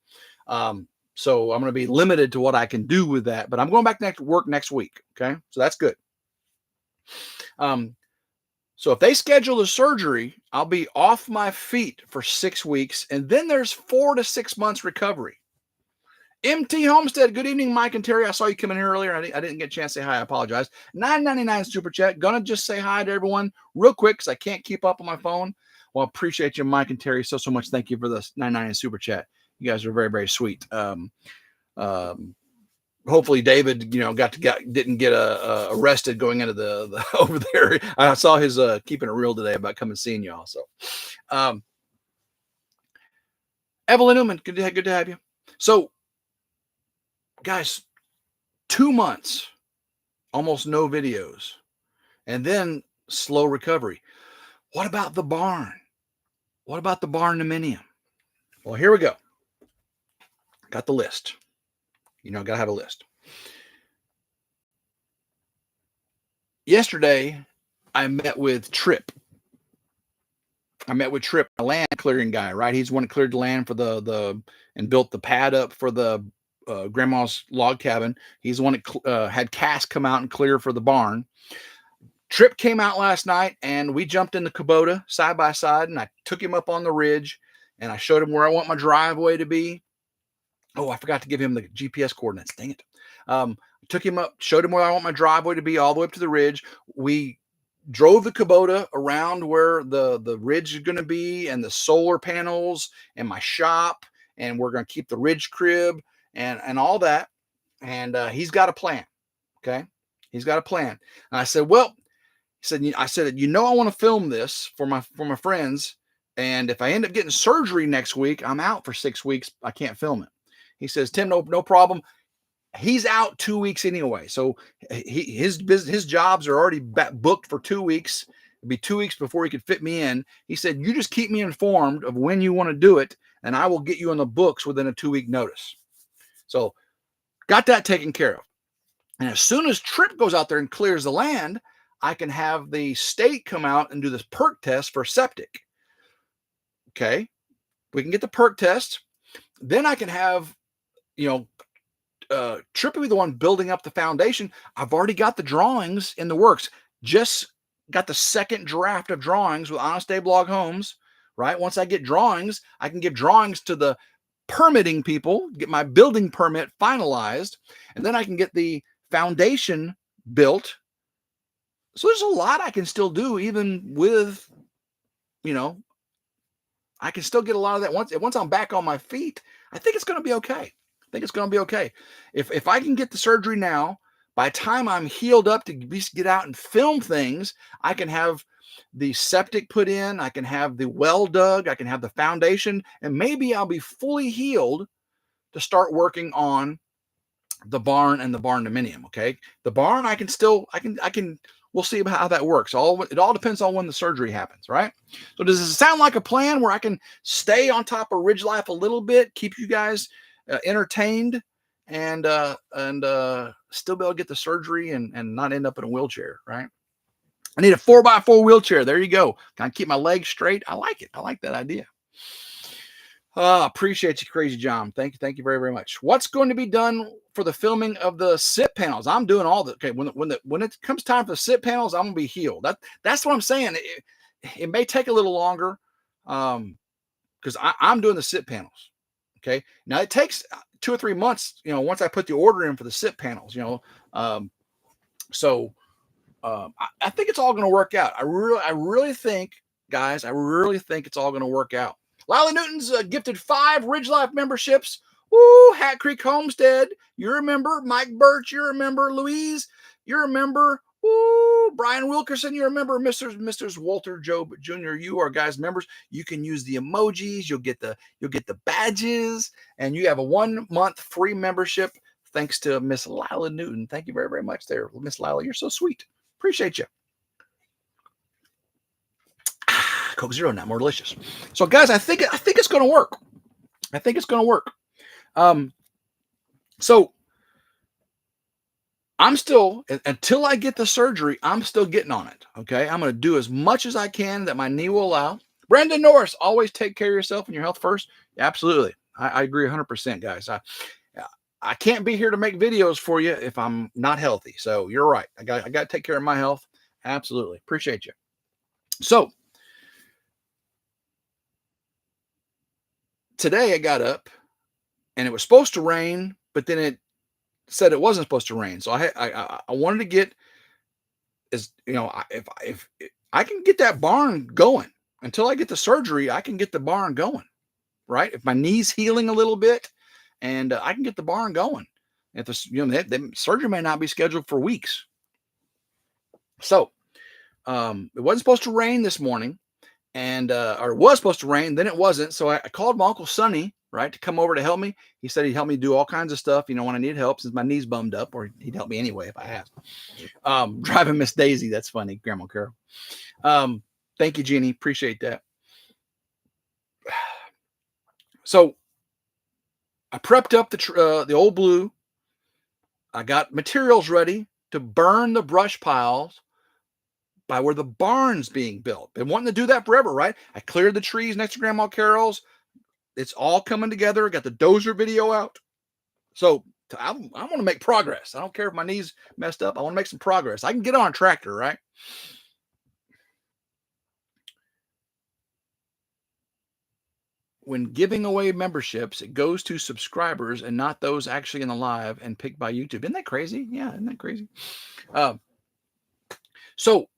So I'm going to be limited to what I can do with that, but I'm going back to work next week. Okay. So that's good. So if they schedule the surgery, I'll be off my feet for 6 weeks, and then there's 4 to 6 months recovery. MT Homestead, good evening, Mike and Terry. I saw you come in here earlier. I didn't get a chance to say hi. I apologize. $9.99 super chat. Gonna just say hi to everyone real quick because I can't keep up on my phone. Well, appreciate you, Mike and Terry, so much. Thank you for this $9.99 super chat. You guys are very, very sweet. Hopefully David, didn't get arrested going into the over there. I saw his keeping it real today about coming and seeing y'all. So, Evelyn Newman, good to have you. So, guys, 2 months, almost no videos, and then slow recovery. What about the barn? What about the barn dominium? Well, here we go. Got the list. Got to have a list. Yesterday, I met with Tripp. A land clearing guy, right? He's the one that cleared the land for and built the pad up for the grandma's log cabin. He's the one that had Cass come out and clear for the barn. Tripp came out last night, and we jumped in the Kubota side by side, and I took him up on the ridge, and I showed him where I want my driveway to be. Oh, I forgot to give him the GPS coordinates. Dang it. Took him up, showed him where I want my driveway to be, all the way up to the ridge. We drove the Kubota around where the ridge is going to be, and the solar panels, and my shop, and we're going to keep the ridge crib and all that. And he's got a plan. Okay, he's got a plan. And I said, well, I said, I want to film this for my friends, and if I end up getting surgery next week, I'm out for 6 weeks. I can't film it. He says, Tim, no problem. He's out 2 weeks anyway, so his jobs are already booked for 2 weeks. It'd be 2 weeks before he could fit me in. He said, you just keep me informed of when you want to do it, and I will get you on the books within a 2-week notice. So got that taken care of. And as soon as Trip goes out there and clears the land, I can have the state come out and do this perk test for septic. Okay, we can get the perk test. Then I can have, Trip will be the one building up the foundation. I've already got the drawings in the works. Just got the second draft of drawings with Honest Day Blog Homes, right? Once I get drawings, I can give drawings to the permitting people, get my building permit finalized, and then I can get the foundation built. So there's a lot I can still do, even with, I can still get a lot of that. Once I'm back on my feet, I think it's going to be okay. If I can get the surgery now, by the time I'm healed up to get out and film things, I can have the septic put in, I can have the well dug, I can have the foundation, and maybe I'll be fully healed to start working on the barn and the barn dominium. Okay. The barn, we'll see how that works. It all depends on when the surgery happens, right? So does this sound like a plan where I can stay on top of Ridge Life a little bit, keep you guys entertained, and still be able to get the surgery and not end up in a wheelchair, right? I need a 4x4 wheelchair. There you go. Can I keep my legs straight? I like it. I like that idea. Appreciate you, Crazy John. Thank you very, very much. What's going to be done for the filming of the SIP panels? I'm doing all the, okay, when it comes time for the SIP panels, I'm going to be healed. That's what I'm saying. It may take a little longer because I'm doing the SIP panels. Okay. Now it takes 2 or 3 months, once I put the order in for the SIP panels, so I think it's all going to work out. I really think, guys, it's all going to work out. Lila Newton's gifted 5 RidgeLife memberships. Woo, Hat Creek Homestead. You remember. Mike Birch, you remember. Louise, you remember. Woo, Brian Wilkerson, you remember. Mr. Walter Job Jr., you are guys members. You can use the emojis. You'll get the badges, and you have a 1-month free membership thanks to Miss Lila Newton. Thank you very, very much there, Miss Lila. You're so sweet. Appreciate you. Coke Zero, not more delicious. So, guys, I think it's going to work. So I'm still, until I get the surgery, I'm still getting on it. Okay, I'm going to do as much as I can that my knee will allow. Brandon Norris, always take care of yourself and your health first. Absolutely, I agree 100%, guys. I can't be here to make videos for you if I'm not healthy. So you're right. I got to take care of my health. Absolutely, appreciate you. So today I got up and it was supposed to rain, but then it said it wasn't supposed to rain. So I wanted to get, if I can get that barn going until I get the surgery, I can get the barn going, right? If my knee's healing a little bit, and I can get the barn going. If the surgery may not be scheduled for weeks. So it wasn't supposed to rain this morning, and or it was supposed to rain, then it wasn't. So I called my Uncle Sonny, right, to come over to help me. He said he'd help me do all kinds of stuff, when I need help, since my knee's bummed up, or he'd help me anyway if I asked. Driving Miss Daisy, that's funny, Grandma Carol. Thank you, Jeannie. Appreciate that. So I prepped up the old blue. I got materials ready to burn the brush piles by where the barn's being built. Been wanting to do that forever, right? I cleared the trees next to Grandma Carol's. It's all coming together. Got the dozer video out. So I want to make progress. I don't care if my knee's messed up. I want to make some progress. I can get on a tractor, right? when giving away memberships, it goes to subscribers and not those actually in the live and picked by YouTube. Isn't that crazy? Yeah, isn't that crazy? So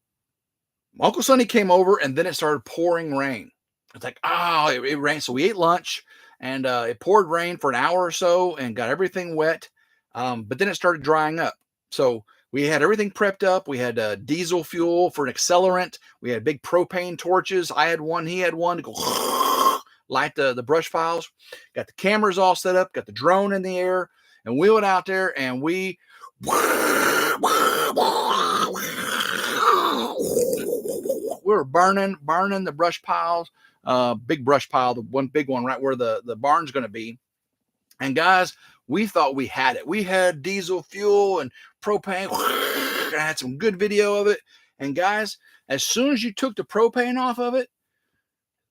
Uncle Sonny came over, and then it started pouring rain. It's like, it rained. So we ate lunch, and it poured rain for an hour or so and got everything wet. But then it started drying up. So we had everything prepped up. We had diesel fuel for an accelerant. We had big propane torches. I had one. He had one to go light the brush piles. Got the cameras all set up. Got the drone in the air. And we went out there, and we were burning the brush piles, big brush pile, the one big one right where the barn's going to be. And guys, we thought we had it. We had diesel fuel and propane. I had some good video of it. And guys, as soon as you took the propane off of it,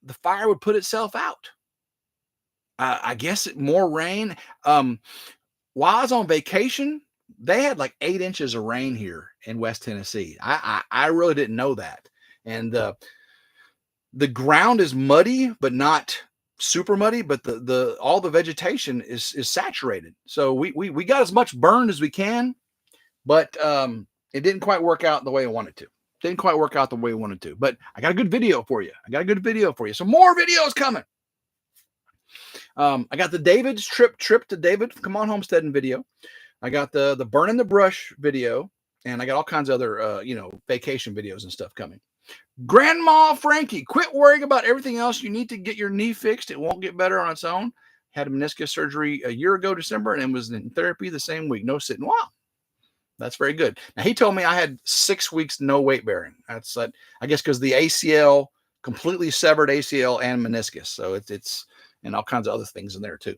the fire would put itself out. I guess more rain. While I was on vacation, they had like 8 inches of rain here in West Tennessee. I really didn't know that. And the ground is muddy, but not super muddy, but all the vegetation is saturated. So we got as much burned as we can, but it didn't quite work out the way I wanted to. Didn't quite work out the way we wanted to. But I got a good video for you. So more videos coming. I got the David's trip to David Come On Homesteading video. I got the burning the brush video, and I got all kinds of other vacation videos and stuff coming. Grandma Frankie, quit worrying about everything else. You need to get your knee fixed. It won't get better on its own. Had a meniscus surgery a year ago, December, and was in therapy the same week. No sitting. Wow. That's very good. Now, he told me I had 6 weeks no weight bearing. That's I guess because the ACL, completely severed ACL and meniscus. So it's and all kinds of other things in there too.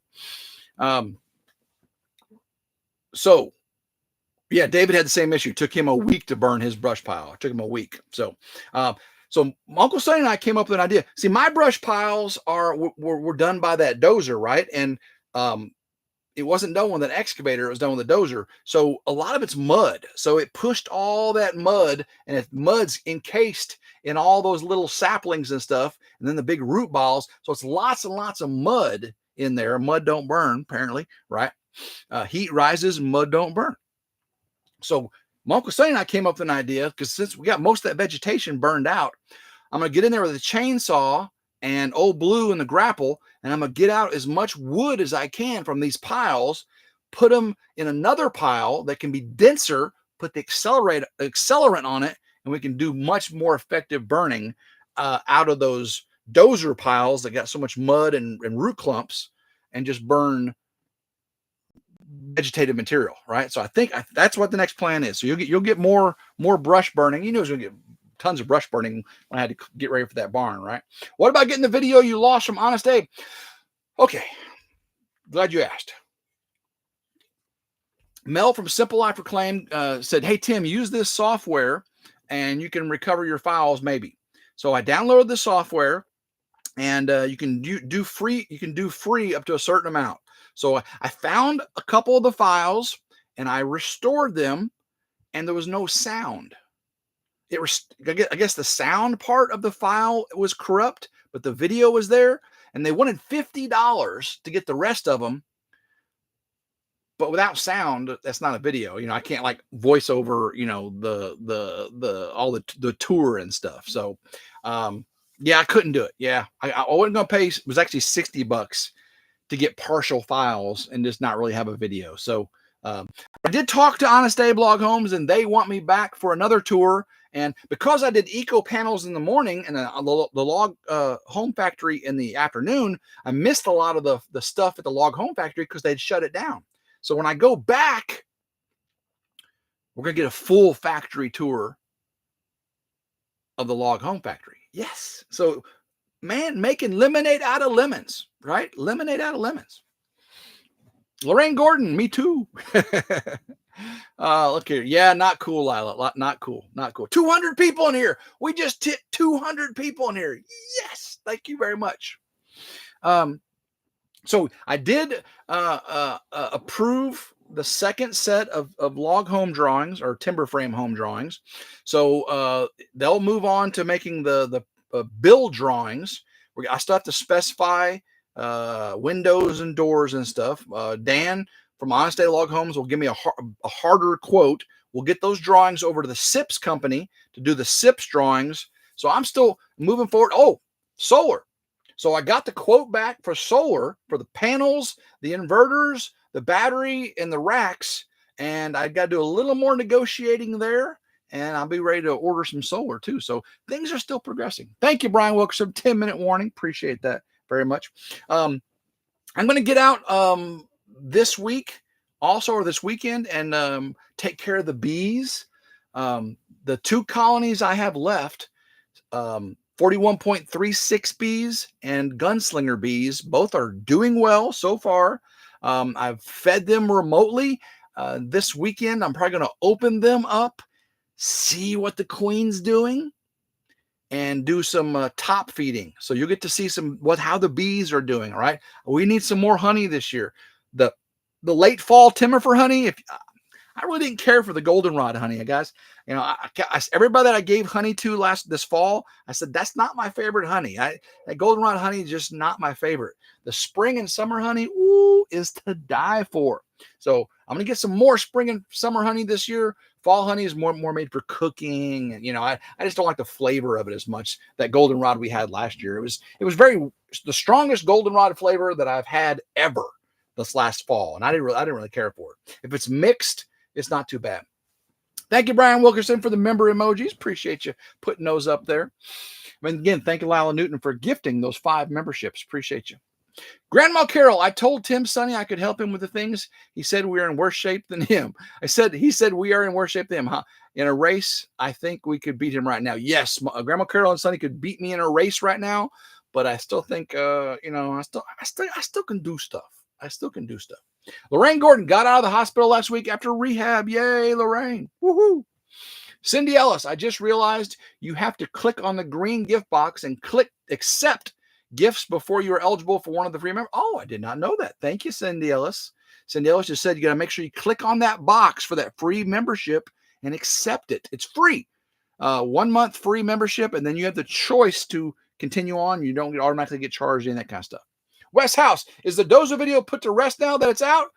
So yeah, David had the same issue. Took him a week to burn his brush pile. It took him a week. So Uncle Sonny and I came up with an idea. See, my brush piles were done by that dozer, right? And it wasn't done with an excavator. It was done with a dozer. So a lot of it's mud. So it pushed all that mud, and if mud's encased in all those little saplings and stuff, and then the big root balls. So it's lots and lots of mud in there. Mud don't burn, apparently, right? Heat rises, mud don't burn. So my Uncle Sonny and I came up with an idea, because since we got most of that vegetation burned out, I'm going to get in there with a chainsaw and Old Blue and the grapple, and I'm going to get out as much wood as I can from these piles, put them in another pile that can be denser, put the accelerant on it, and we can do much more effective burning out of those dozer piles that got so much mud and root clumps, and just burn vegetative material, right? So I think that's what the next plan is. So you'll get more brush burning. You know, it's going to get tons of brush burning when I had to get ready for that barn, right? What about getting the video you lost from Honest Abe? Okay, glad you asked. Mel from Simple Life Reclaimed said, "Hey Tim, use this software and you can recover your files maybe." So I downloaded the software, and you can do free. You can do free up to a certain amount. So I found a couple of the files and I restored them, and there was no sound. I guess the sound part of the file was corrupt, but the video was there, and they wanted $50 to get the rest of them. But without sound, that's not a video. You know, I can't like voice over, the tour and stuff. So, yeah, I couldn't do it. Yeah, I wasn't gonna pay. It was actually $60 to get partial files and just not really have a video. So I did talk to Honest Abe Log Homes, and they want me back for another tour. And because I did eco panels in the morning and the log home factory in the afternoon, I missed a lot of the stuff at the log home factory because they'd shut it down. So when I go back, we're going to get a full factory tour of the log home factory. Yes. So, man, making lemonade out of lemons, right? Lemonade out of lemons. Lorraine Gordon, me too. Look here. Yeah, not cool, Lila. Not cool. 200 people in here. We just hit 200 people in here. Yes. Thank you very much. So I did approve the second set of log home drawings, or timber frame home drawings. So they'll move on to making the build drawings. I still have to specify windows and doors and stuff. Dan from Honest Day Log Homes will give me a harder quote. We'll get those drawings over to the SIPS company to do the SIPS drawings. So I'm still moving forward. Oh, solar. So I got the quote back for solar for the panels, the inverters, the battery, and the racks. And I got to do a little more negotiating there. And I'll be ready to order some solar too. So things are still progressing. Thank you, Brian Wilkerson. 10-minute warning. Appreciate that very much. I'm going to get out this week also, or this weekend, and take care of the bees. The 2 colonies I have left, 41.36 bees and gunslinger bees, both are doing well so far. I've fed them remotely. This weekend, I'm probably going to open them up, see what the queen's doing, and do some top feeding. So you'll get to see how the bees are doing. All right. We need some more honey this year. The late fall Timber honey, I really didn't care for the goldenrod honey, guys. You know, everybody that I gave honey to this fall, I said, that's not my favorite honey. That goldenrod honey is just not my favorite. The spring and summer honey, ooh, is to die for. So I'm going to get some more spring and summer honey this year. Fall honey is more made for cooking. And, you know, I just don't like the flavor of it as much. That goldenrod we had last year, it was the strongest goldenrod flavor that I've had ever this last fall. And I didn't really care for it. If it's mixed, it's not too bad. Thank you, Brian Wilkerson, for the member emojis. Appreciate you putting those up there. And again, thank you, Lila Newton, for gifting those 5 memberships. Appreciate you. Grandma Carol, I told Tim Sonny I could help him with the things. He said we are in worse shape than him. He said we are in worse shape than him. Huh? In a race, I think we could beat him right now. Yes, Grandma Carol and Sonny could beat me in a race right now, but I still think, I still can do stuff. I still can do stuff. Lorraine Gordon got out of the hospital last week after rehab. Yay, Lorraine. Woohoo. Cindy Ellis, I just realized you have to click on the green gift box and click accept gifts before you are eligible for one of the free members. Oh, I did not know that. Thank you, Cindy Ellis. Cindy Ellis just said you got to make sure you click on that box for that free membership and accept it. It's free. 1 month free membership, and then you have the choice to continue on. You don't automatically get charged in that kind of stuff. West House, is the Dozer video put to rest now that it's out?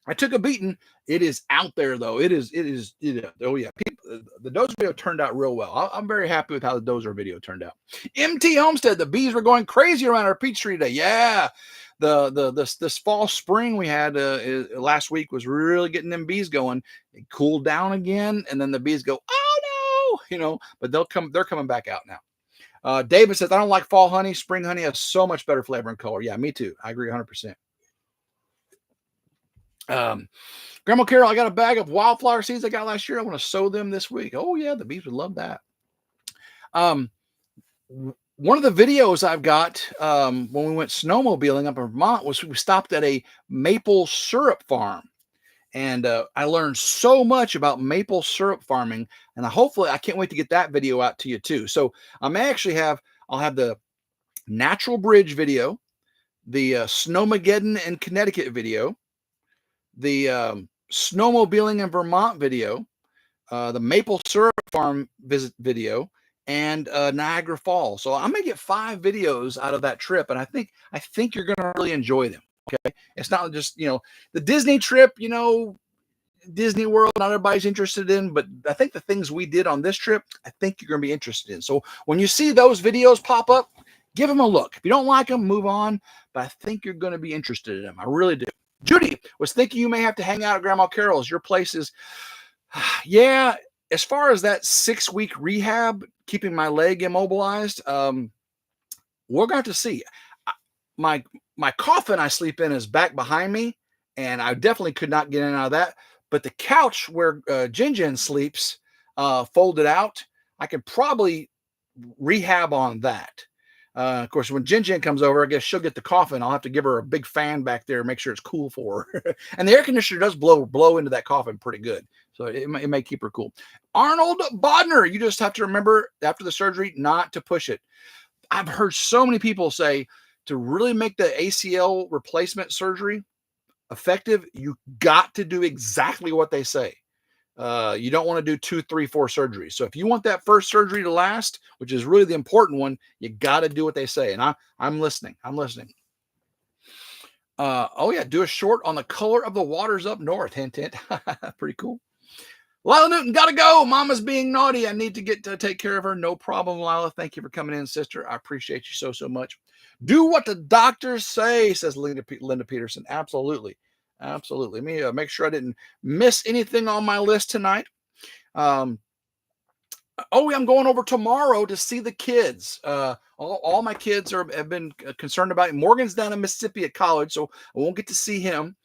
I took a beating. It is out there, though. It is. Oh, yeah. The Dozer video turned out real well. I'm very happy with how the Dozer video turned out. MT Homestead, the bees were going crazy around our peach tree today. Yeah. This fall spring we had last week was really getting them bees going. It cooled down again, and then the bees go, oh, no. But they're coming back out now. David says, I don't like fall honey. Spring honey has so much better flavor and color. Yeah, me too. I agree 100%. Grandma Carol, I got a bag of wildflower seeds I got last year. I want to sow them this week. Oh, yeah, the bees would love that. One of the videos I've got when we went snowmobiling up in Vermont was we stopped at a maple syrup farm. And I learned so much about maple syrup farming, and hopefully I can't wait to get that video out to you too. So I'll have the Natural Bridge video, the Snowmageddon in Connecticut video, the snowmobiling in Vermont video, the maple syrup farm visit video, and Niagara Falls. So I'm gonna get 5 videos out of that trip, and I think you're gonna really enjoy them. Okay, it's not just the Disney trip, Disney World, not everybody's interested in, but I think the things we did on this trip, I think you're going to be interested in. So when you see those videos pop up, give them a look. If you don't like them, move on, but I think you're going to be interested in them. I really do. Judy was thinking you may have to hang out at Grandma Carol's. Your place is, yeah, as far as that 6-week rehab, keeping my leg immobilized, we're going to have to see. My coffin I sleep in is back behind me, and I definitely could not get in and out of that. But the couch where Jin sleeps, folded out, I could probably rehab on that. Of course, when Jin comes over, I guess she'll get the coffin. I'll have to give her a big fan back there and make sure it's cool for her. And the air conditioner does blow into that coffin pretty good. So it may keep her cool. Arnold Bodner, you just have to remember after the surgery not to push it. I've heard so many people say to really make the ACL replacement surgery effective, you got to do exactly what they say. You don't want to do 2, 3, 4 surgeries. So if you want that first surgery to last, which is really the important one, you got to do what they say. And I'm listening. Oh yeah, do a short on the color of the waters up north. Hint, hint. Pretty cool. Lila Newton, gotta go. Mama's being naughty. I need to get to take care of her. No problem, Lila. Thank you for coming in, sister. I appreciate you so much. Do what the doctors say, says Linda Peterson. Absolutely. Absolutely. Let me make sure I didn't miss anything on my list tonight. Oh, I'm going over tomorrow to see the kids. All my kids have been concerned about it. Morgan's down in Mississippi at college, so I won't get to see him.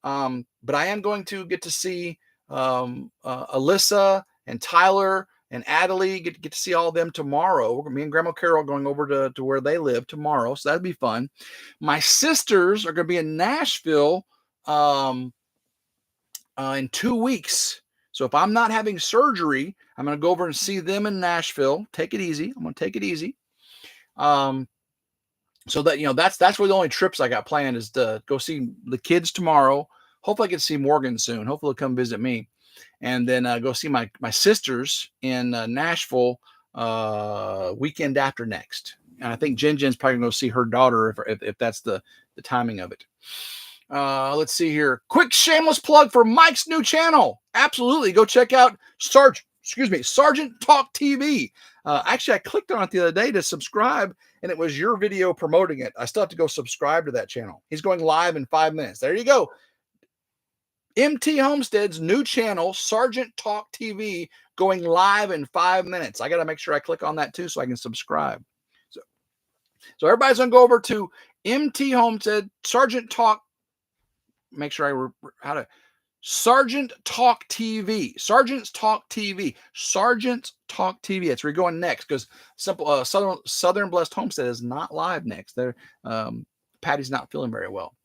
But I am going to get to see Alyssa and Tyler and Adelie. Get to see all of them tomorrow. Me and Grandma Carol are going over to where they live tomorrow, so that'd be fun. My sisters are going to be in Nashville in 2 weeks. So if I'm not having surgery, I'm going to go over and see them in Nashville. Take it easy. I'm going to take it easy. So that, that's really the only trips I got planned is to go see the kids tomorrow. Hopefully I can see Morgan soon. Hopefully he'll come visit me. And then go see my sisters in Nashville weekend after next. And I think Jen's probably going to see her daughter if that's the timing of it. Let's see here. Quick shameless plug for Mike's new channel. Absolutely. Go check out Sergeant Talk TV. Actually, I clicked on it the other day to subscribe, and it was your video promoting it. I still have to go subscribe to that channel. He's going live in 5 minutes. There you go. MT Homestead's new channel, Sergeant Talk TV, going live in 5 minutes. I got to make sure I click on that too so I can subscribe. So everybody's going to go over to MT Homestead, Sergeant Talk. Make sure Sergeant Talk TV. Sergeant's Talk TV. Sergeant's Talk TV. That's where you're going next because simple Southern Blessed Homestead is not live next. Patty's not feeling very well.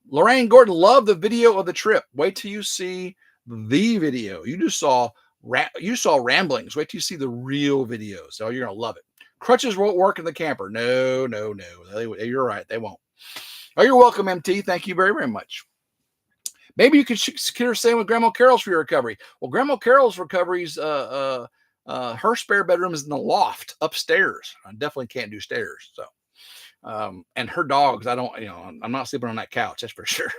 Lorraine Gordon, love the video of the trip. Wait till you see the video. You just saw ramblings. Wait till you see the real videos. So you're gonna love it. Crutches won't work in the camper. No. You're right. They won't. Oh, you're welcome, MT. Thank you very, very much. Maybe you could consider staying with Grandma Carol's for your recovery. Well, Grandma Carol's recovery's her spare bedroom is in the loft upstairs. I definitely can't do stairs. So, and her dogs, I'm not sleeping on that couch. That's for sure.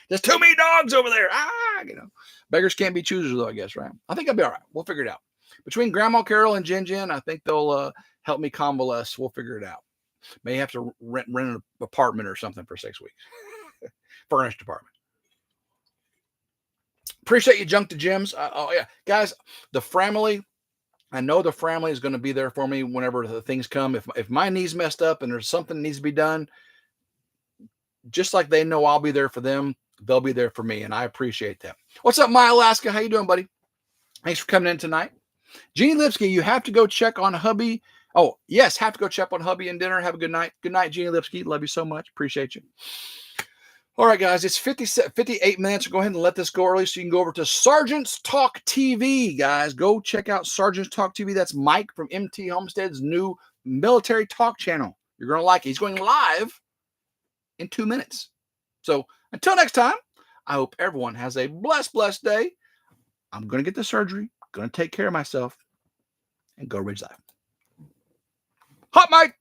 There's too many dogs over there. Beggars can't be choosers though, I guess, right? I think I'll be all right. We'll figure it out. Between Grandma Carol and Jen, I think they'll help me convalesce. We'll figure it out. May have to rent an apartment or something for 6 weeks. Furnished apartment. Appreciate you, Junk to Gems. Oh yeah, guys, the family. I know the family is going to be there for me whenever the things come. If my knee's messed up and there's something that needs to be done, just like they know I'll be there for them, they'll be there for me, and I appreciate that. What's up, My Alaska? How you doing, buddy? Thanks for coming in tonight. Jeannie Lipsky, you have to go check on hubby. Oh, yes, have to go check on hubby and dinner. Have a good night. Good night, Jeannie Lipsky. Love you so much. Appreciate you. All right, guys, it's 58 minutes. Go ahead and let this go early so you can go over to Sergeant's Talk TV, guys. Go check out Sergeant's Talk TV. That's Mike from MT Homestead's new military talk channel. You're going to like it. He's going live in 2 minutes. So until next time, I hope everyone has a blessed day. I'm going to get the surgery, going to take care of myself, and go RidgeLife. Hot Mike.